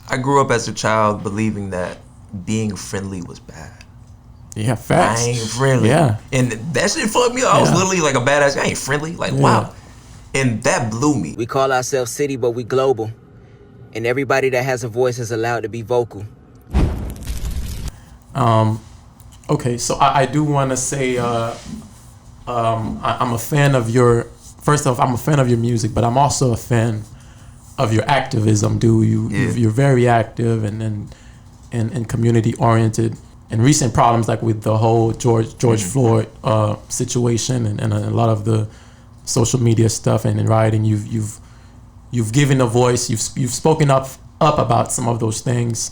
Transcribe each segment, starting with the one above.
I grew up as a child believing that being friendly was bad. Yeah, facts. I ain't friendly. Yeah. And that shit fucked me up. I was literally like a badass guy. I ain't friendly. Like, wow. And that blew me. We call ourselves CiiiTY, but we global. And everybody that has a voice is allowed to be vocal. Okay, so I do want to say I'm a fan of your. First off, I'm a fan of your music, but I'm also a fan of your activism, dude. You're very active and community oriented. And recent problems like with the whole George Floyd situation and a lot of the social media stuff and in rioting, you've given a voice. You've spoken up about some of those things.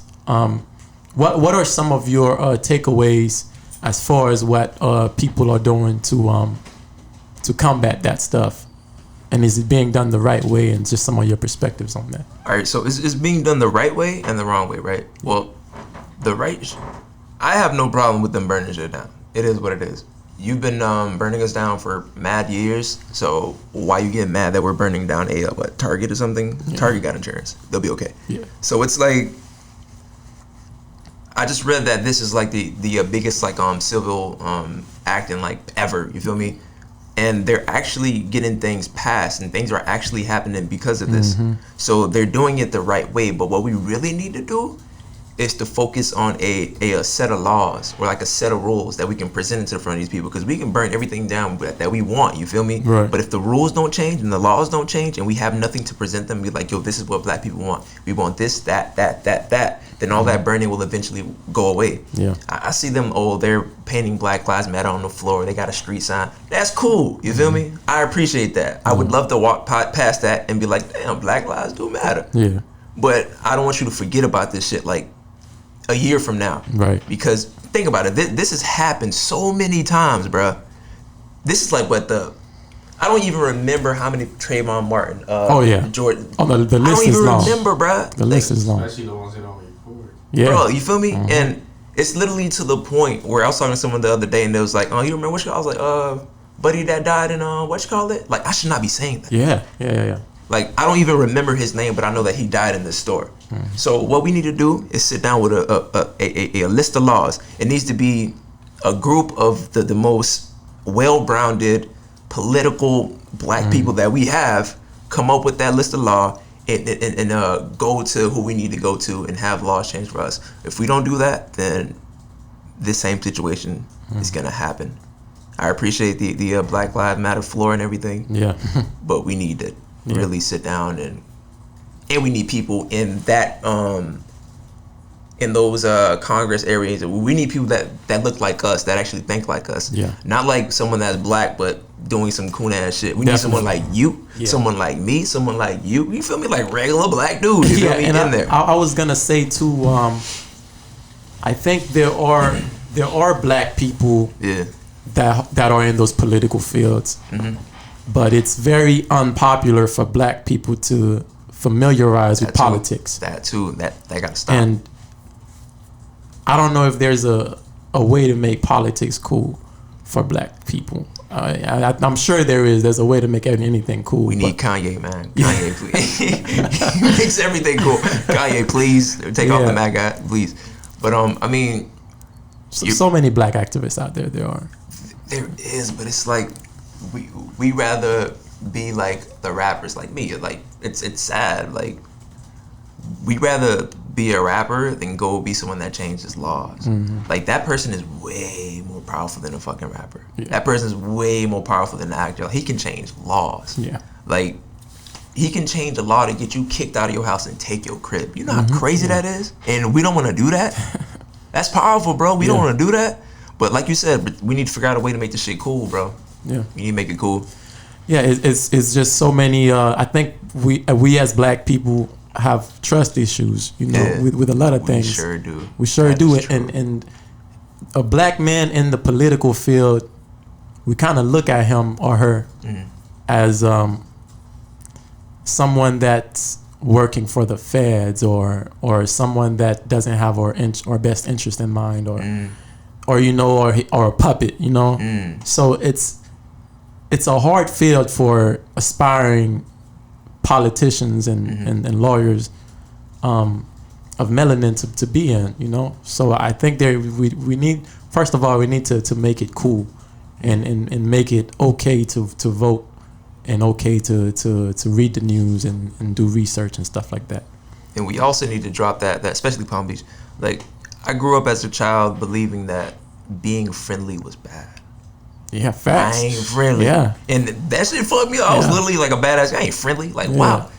What are some of your takeaways as far as what people are doing to combat that stuff? And is it being done the right way? And just some of your perspectives on that. All right, so it's being done the right way and the wrong way, right? Well, the right... I have no problem with them burning shit down. It is what it is. You've been burning us down for mad years, so why you getting mad that we're burning down a Target or something? Yeah. Target got insurance. They'll be okay. Yeah. So it's like... I just read that this is like the biggest like civil act in like ever, you feel me? And they're actually getting things passed and things are actually happening because of this. So they're doing it the right way, but what we really need to do is to focus on a set of laws or like a set of rules that we can present into front of these people, because we can burn everything down that we want, you feel me? Right. But if the rules don't change and the laws don't change and we have nothing to present them, be like, yo, this is what black people want. We want this, that, then all that burning will eventually go away. Yeah. I see them, they're painting Black Lives Matter on the floor. They got a street sign. That's cool, you feel me? I appreciate that. I would love to walk past that and be like, damn, Black lives do matter. Yeah. But I don't want you to forget about this shit like a year from now. Right. Because think about it. This has happened so many times, bro. This is like I don't even remember how many Trayvon Martin, Jordan. Oh, the list is long. I don't even remember, bro. The list is long. Especially the ones that don't report. Yeah. Bro, you feel me? And it's literally to the point where I was talking to someone the other day and they was like, oh, you remember what you call it? I was like, buddy that died in, what you call it? Like, I should not be saying that. Yeah. Like, I don't even remember his name, but I know that he died in this store. So what we need to do is sit down with a list of laws. It needs to be a group of the most well-rounded political black people that we have come up with that list of law and go to who we need to go to and have laws change for us. If we don't do that, then this same situation is gonna happen. I appreciate the Black Lives Matter floor and everything. Yeah. But we need to really sit down and we need people in that in those Congress areas. We need people that look like us, that actually think like us. Yeah. Not like someone that's black but doing some coon ass shit. We need someone like you, someone like me, someone like you. You feel me? Like regular black dudes. You feel me? And in there. I was gonna say too. I think there are black people that are in those political fields, but it's very unpopular for black people to familiarize with politics. That gotta stop. And I don't know if there's a way to make politics cool for black people. I'm sure there is. There's a way to make anything cool. We need Kanye, man. Kanye, please. He makes everything cool. Kanye, please take off the MAGA hat, please. But I mean, so many black activists out there. There is, but it's like we rather be like the rappers, like me. Like it's sad. Like we'd rather be a rapper than go be someone that changes laws. Like that person is way more powerful than a fucking rapper. That person is way more powerful than an actor. Like, he can change laws. Like he can change a law to get you kicked out of your house and take your crib. You know how crazy that is? And we don't want to do that. That's powerful, bro. We don't want to do that. But like you said, we need to figure out a way to make this shit cool, bro. Yeah. We need to make it cool. Yeah, it's just so many. I think we as black people have trust issues, with a lot of things. We sure do. And a black man in the political field, we kind of look at him or her as someone that's working for the feds or someone that doesn't have our best interest in mind or a puppet, So it's a hard field for aspiring politicians and lawyers of melanin to be in, you know. So I think we need, first of all, we need to make it cool and make it okay to vote and okay to read the news and do research and stuff like that. And we also need to drop that especially Palm Beach. Like, I grew up as a child believing that being friendly was bad. Yeah, facts. I ain't friendly. Yeah. And that shit fucked me up. I was literally like a badass guy. I ain't friendly. Like, wow.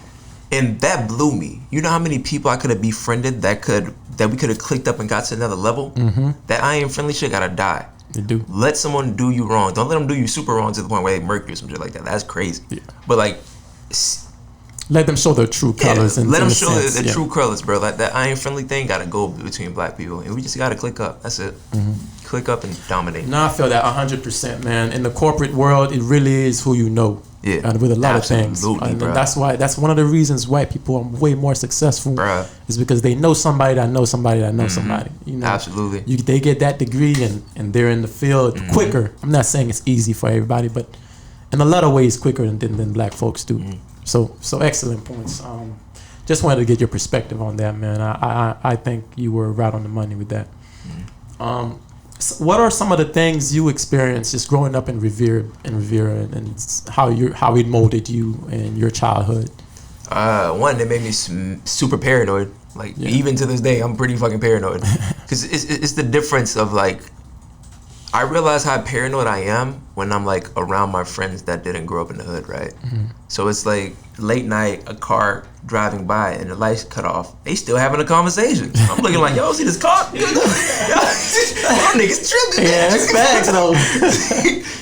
And that blew me. You know how many people I could have befriended that we could have clicked up and got to another level? Mm-hmm. That I ain't friendly shit gotta die. They do. Let someone do you wrong. Don't let them do you super wrong to the point where they murk you or some shit like that. That's crazy. Yeah. But like, let them show their true colors. Yeah, let them show their true colors, bro. Like that I ain't friendly thing gotta go between black people, and we just gotta click up. That's it. Mm-hmm. Click up and dominate. No, I feel that 100%, man. In the corporate world, it really is who you know. Yeah, and with a lot of things, and that's one of the reasons why people are way more successful. Bruh. Is because they know somebody that knows somebody that knows somebody. You know, absolutely. They get that degree and they're in the field quicker. I'm not saying it's easy for everybody, but in a lot of ways quicker than black folks do. So excellent points. Just wanted to get your perspective on that, man. I think you were right on the money with that. So what are some of the things you experienced just growing up in Revere and how it molded you in your childhood? One, it made me super paranoid. Like even to this day, I'm pretty fucking paranoid. Because it's the difference of like, I realize how paranoid I am when I'm like around my friends that didn't grow up in the hood, right? Mm-hmm. So it's like late night, a car driving by and the lights cut off. They still having a conversation. I'm looking like, yo, see this car? Y'all niggas tripping. Yeah, it's facts though.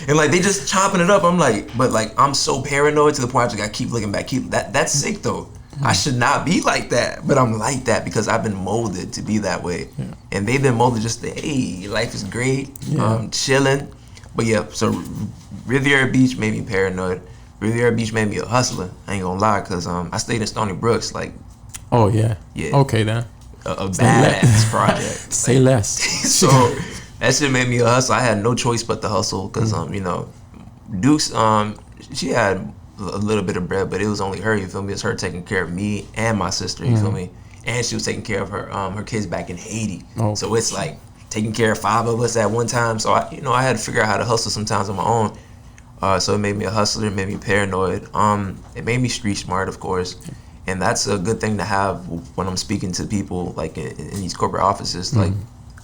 And like they just chopping it up. I'm like, but like I'm so paranoid to the point I just gotta keep looking back. That's sick though. I should not be like that, but I'm like that because I've been molded to be that way. Yeah. And they've been molded just to, hey, life is great, chilling. But yeah, so Riviera Beach made me paranoid. Riviera Beach made me a hustler. I ain't gonna lie, because I stayed in Stony Brooks, like. Oh, yeah. Okay, then. A badass project. Say less. So that shit made me a hustler. I had no choice but to hustle, because, you know, Duke's, she had a little bit of bread, but it was only her, you feel me? It's her taking care of me and my sister, you feel me? And she was taking care of her kids back in Haiti. Oh. So it's like taking care of 5 of us at one time. So I had to figure out how to hustle sometimes on my own. So it made me a hustler, it made me paranoid. It made me street smart, of course. And that's a good thing to have when I'm speaking to people like in these corporate offices. Like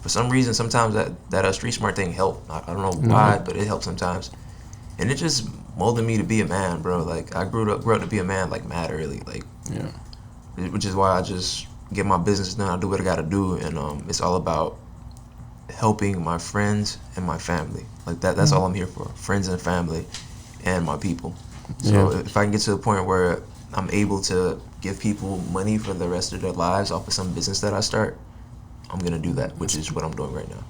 for some reason, sometimes that street smart thing helped. I don't know why, but it helped sometimes. And it just molded me to be a man, bro. Like I grew up to be a man like mad early, like which is why I just get my business done. I do what I gotta do, and it's all about helping my friends and my family. Like that's all I'm here for, friends and family, and my people. So if I can get to the point where I'm able to give people money for the rest of their lives off of some business that I start, I'm gonna do that, which is what I'm doing right now.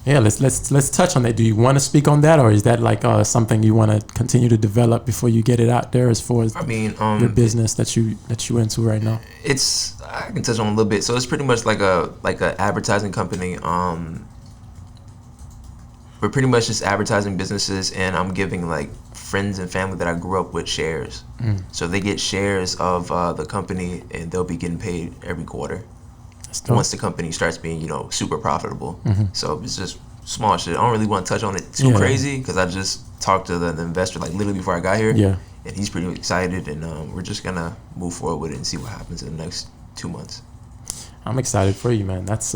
Yeah, let's touch on that. Do you want to speak on that, or is that like something you want to continue to develop before you get it out there? As far as your business that you into right now, I can touch on a little bit. So it's pretty much like a advertising company. We're pretty much just advertising businesses, and I'm giving like friends and family that I grew up with shares. So they get shares of the company, and they'll be getting paid every quarter. Once the company starts being, super profitable. So it's just small shit. I don't really want to touch on it too crazy, because I just talked to the investor like literally before I got here. And he's pretty excited, and we're just gonna move forward with it and see what happens in the next 2 months. I'm excited for you, man. That's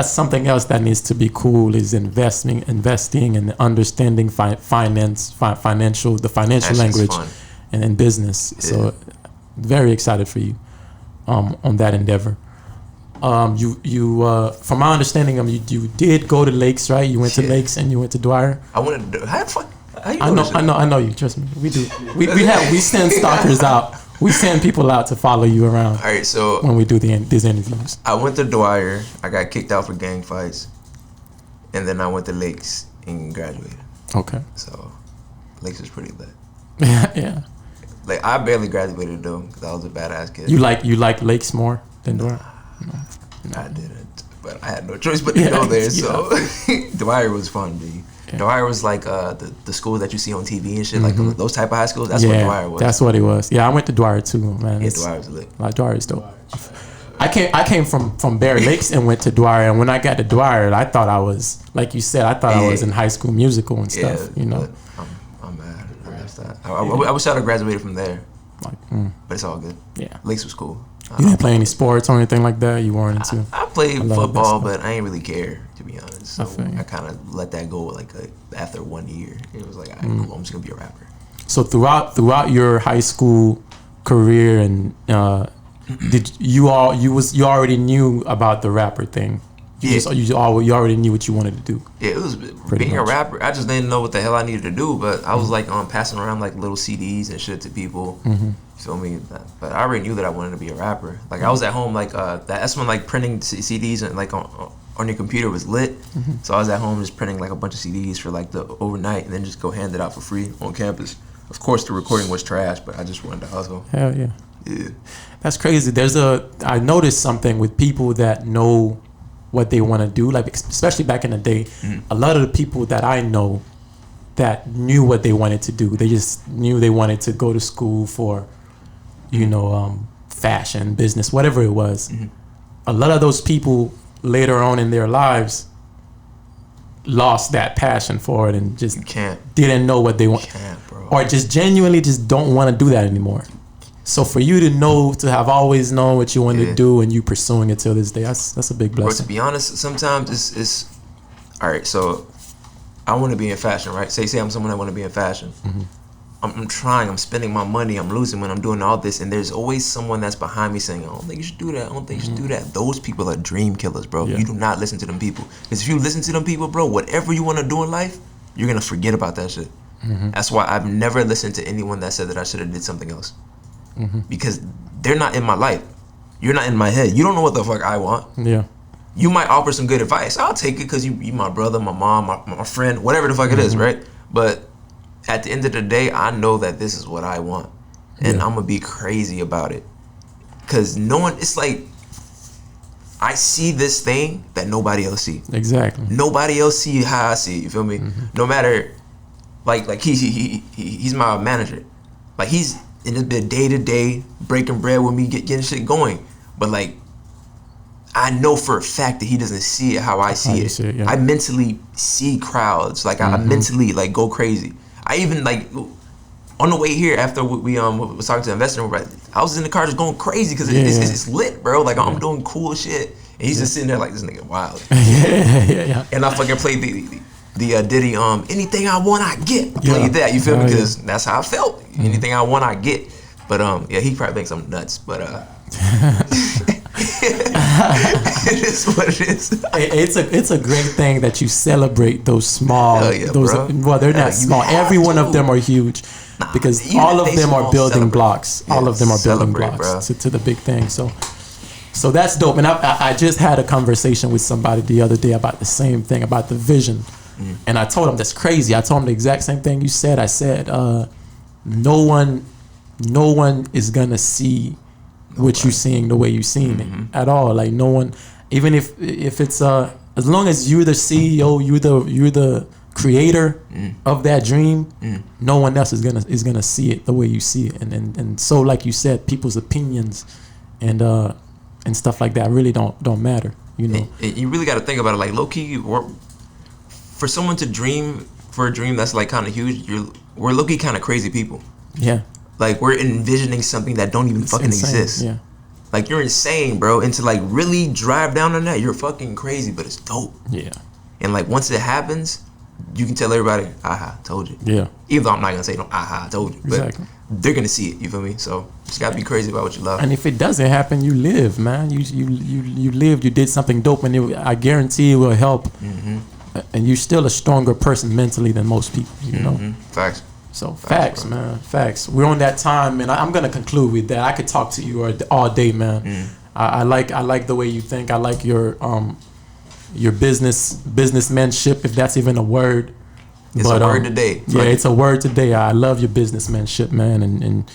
something else that needs to be cool, is investing and understanding financial language and in business. So very excited for you. On that endeavor. You from my understanding, you did go to Lakes, right? You went to Lakes and you went to Dwyer. I wanted to have fun. I know you. Trust me, we do. We send stalkers out. We send people out to follow you around. All right, so when we do these interviews, I went to Dwyer. I got kicked out for gang fights, and then I went to Lakes and graduated. Okay. So Lakes is pretty lit. Yeah. Like I barely graduated though, because I was a badass kid. You like Lakes more than Dwyer? No. I didn't, but I had no choice but to go there. So Dwyer was fun, B. Dwyer was like the school that you see on TV and shit, like those type of high schools. That's what Dwyer was. That's what it was. Yeah, I went to Dwyer too, man. Yeah, Dwyer was lit. Like Dwyer is dope. I came from Bear Lakes and went to Dwyer, and when I got to Dwyer, I thought I was, like you said, I was in High School Musical and stuff. You know. I'm mad. I missed that. I wish I'd have graduated from there. Like, but it's all good. Yeah. Lakes was cool. You didn't play any sports or anything like that? You weren't into? I played football, but I ain't really care, to be honest. So I kind of let that go like after 1 year. It was like, all right, cool, I'm just going to be a rapper. So throughout your high school career, and did you already knew about the rapper thing? You already knew what you wanted to do. Yeah, it was being a rapper. I just didn't know what the hell I needed to do, but I was like passing around like little CDs and shit to people. You feel me? But I already knew that I wanted to be a rapper. Like I was at home, like that's when like printing CDs and like on your computer was lit. So I was at home just printing like a bunch of CDs for like the overnight, and then just go hand it out for free on campus. Of course, the recording was trash, but I just wanted to hustle. Hell yeah. Yeah. That's crazy. I noticed something with people that know what they want to do, like especially back in the day. A lot of the people that I know that knew what they wanted to do, they just knew they wanted to go to school for, fashion, business, whatever it was. A lot of those people later on in their lives lost that passion for it and just didn't know what they want, or just genuinely just don't want to do that anymore. So for you to have always known what you wanted to do, and you pursuing it till this day, that's a big blessing. But to be honest, sometimes it's all right. So I want to be in fashion, right? Say I'm someone that want to be in fashion. I'm trying. I'm spending my money. I'm losing when I'm doing all this, and there's always someone that's behind me saying, "I don't think you should do that. I don't think you should do that." Those people are dream killers, bro. You do not listen to them people, because if you listen to them people, bro, whatever you want to do in life, you're gonna forget about that shit. That's why I've never listened to anyone that said that I should have did something else. Because they're not in my life. You're not in my head. You don't know what the fuck I want. Yeah. You might offer some good advice. I'll take it because you my brother, my mom, my friend, whatever the fuck it is, right? But at the end of the day, I know that this is what I want. And I'm going to be crazy about it. Because it's like, I see this thing that nobody else see. Exactly. Nobody else see how I see it, you feel me? No matter, like he's my manager. Like he's in this bit day to day, breaking bread with me, getting shit going. But like, I know for a fact that he doesn't see it how I see it. I mentally see crowds. Like I mentally like go crazy. I even like on the way here after we was talking to the investor, I was in the car just going crazy because it's lit, bro. Like I'm doing cool shit, and he's just sitting there like, this nigga wild. And I fucking played the Diddy anything I want I get. I played that, you feel me? Because that's how I felt. Anything I want I get. But he probably thinks I'm nuts. But it is what it is. It's a great thing that you celebrate those small. Well, they're not small. Every one of them are huge, because all of them are building blocks. All of them are building blocks to the big thing. So that's dope. And I just had a conversation with somebody the other day about the same thing, about the vision. And I told him that's crazy. I told him the exact same thing you said. I said, no one is gonna see what you're seeing the way you're seeing it at all. Like no one, even if it's as long as you're the CEO, you're the creator of that dream, no one else is gonna see it the way you see it. And so like you said, people's opinions and stuff like that really don't matter. And you really got to think about it. Like low key, for someone to dream for a dream that's like kind of huge, we're low key kind of crazy people. Yeah. Like we're envisioning something that don't even fucking exist. Yeah. Like you're insane, bro. And to like really drive down on that, you're fucking crazy, but it's dope. Yeah. And like once it happens, you can tell everybody, aha, told you. Yeah. Even though I'm not gonna say no, aha, I told you. But exactly. They're gonna see it, you feel me? So you just gotta be crazy about what you love. And if it doesn't happen, you live, man. You lived, you did something dope, and I guarantee it will help. And you're still a stronger person mentally than most people, you know? Facts. So facts, man. Facts. We're on that time, and I'm gonna conclude with that. I could talk to you all day, man. I like the way you think. I like your businessmanship, if that's even a word. It's a word today. Yeah, it's a word today. I love your businessmanship, man. And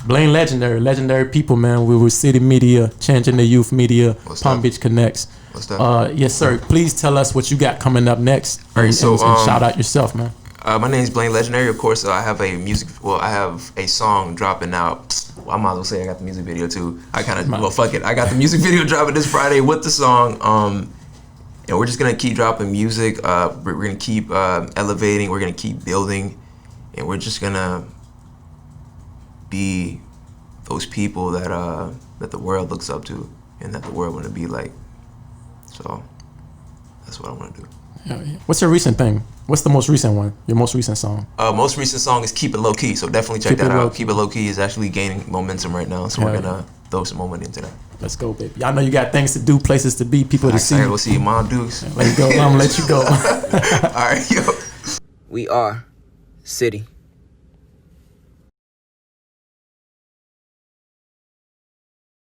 Blaine Legendary people, man. We were City Media, changing the youth media. Palm Beach Connects. What's that? Yes, sir. Please tell us what you got coming up next. All right, so, and shout out yourself, man. My name is Blaine Legendary. Of course, I have I have a song dropping out. Well, I might as well say I got the music video too. Fuck it. I got the music video dropping this Friday with the song. And we're just gonna keep dropping music. We're gonna keep elevating. We're gonna keep building, and we're just gonna be those people that the world looks up to, and that the world want to be like. So that's what I want to do. Yeah. What's your recent thing? What's the most recent one? Your most recent song? Most recent song is "Keep It Low Key," so definitely check that out. "Keep It Low Key" is actually gaining momentum right now, so we're gonna throw some moment into that. Let's go, baby. Y'all know you got things to do, places to be, people to see. We'll see you, Mom Dukes. Let you go. I'm gonna let you go. All right, yo. We are CiiiTY.